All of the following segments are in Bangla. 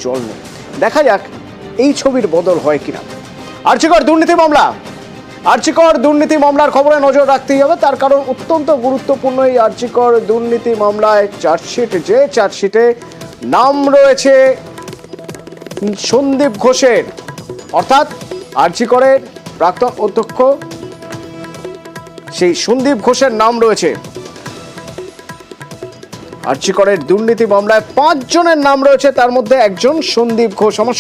জল নেই। দেখা যাক এই ছবির বদল হয় কিনা। আর্চিকর দুর্নীতি মামলার খবরে নজর রাখতেই হবে, তার কারণ অত্যন্ত গুরুত্বপূর্ণ। এই আর্চিকর দুর্নীতি মামলায় চার্জশিটে নাম রয়েছে সন্দীপ ঘোষের, অর্থাৎ আর্চিকরের প্রাক্তন অধ্যক্ষ সেই সন্দীপ ঘোষের নাম রয়েছে। আর্চিকরের দুর্নীতি মামলায় 5 জনের নাম রয়েছে, তার মধ্যে একজন সন্দীপ ঘোষ। আমার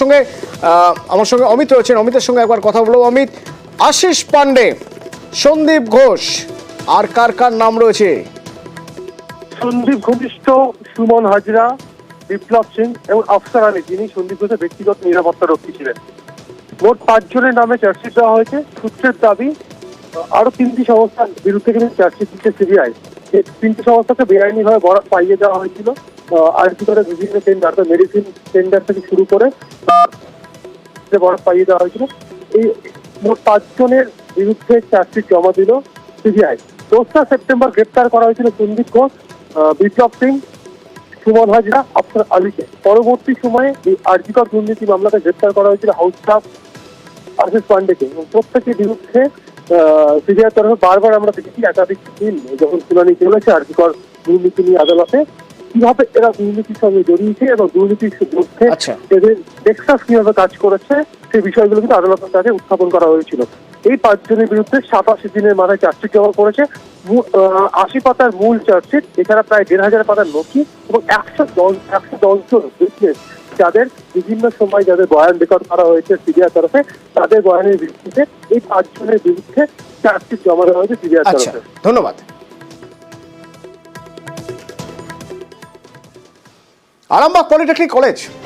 সঙ্গে অমিত রয়েছেন, অমিতের সঙ্গে একবার কথা বলবো। অমিত, আশিস পান্ডে, সন্দীপ ঘোষ, আর কার কার নাম রয়েছে? সন্দীপ ঘনিষ্ঠ সুমন হাজরা, বিপ্লব সিং এবং আফসার আলী, যিনি সন্দীপ ঘোষের ব্যক্তিগত নিরাপত্তা রক্ষী ছিলেন। মোট 5 জনের নামে চার্জশিট দেওয়া হয়েছে। সূত্রের দাবি আরো 3টি সংস্থার বিরুদ্ধে কিন্তু চার্জশিট দিচ্ছে সিবিআই। এই 3টি সংস্থাকে বেআইনিভাবে বরাত পাইয়ে দেওয়া হয়েছিল। আর্চিকরের বিভিন্ন টেন্ডার, মেডিসিন টেন্ডার থেকে শুরু করে বরাত পাইয়ে দেওয়া হয়েছিল। এই মোট 5 জনের বিরুদ্ধে চার্জশিট জমা দিল সিবিআই। 4 সেপ্টেম্বর গ্রেপ্তার করা হয়েছিল সন্দীপ ঘোষ, বিপ্লব সিং, সুমন হাজরা, আফসার আলীকে। পরবর্তী সময়ে এই আর্চিকর দুর্নীতি মামলাতে গ্রেপ্তার করা হয়েছিল হাউস স্টাফ আশিস পান্ডেকে। এবং প্রত্যেকের বিরুদ্ধে সিবিআই তরফে বারবার আমরা দেখেছি একাধিক দিন যখন শুনানি চলেছে আর্চিকর দুর্নীতি নিয়ে আদালতে, কিভাবে এরা দুর্নীতির সঙ্গে জড়িয়েছে এবং দুর্নীতির মধ্যে এদের টেক্সাস কিভাবে কাজ করেছে সেই বিষয়গুলো কিন্তু আদালতের কাছে উত্থাপন করা হয়েছিল। এই 5 জনের বিরুদ্ধে 87 দিনের মাথায় চার্জশিট জমা পড়েছে। 80 পাতার মূল চার্জশিট, এছাড়া প্রায় 1500 পাতার নথি এবং 110 জন উইটনেস, যাদের বিভিন্ন সময় যাদের বয়ান রেকর্ড করা হয়েছে সিবিআই তরফে, তাদের বয়ানের ভিত্তিতে এই 5 জনের বিরুদ্ধে চার্জশিট জমা দেওয়া হয়েছে সিবিআই তরফে। ধন্যবাদ। Arambagh polytechnic college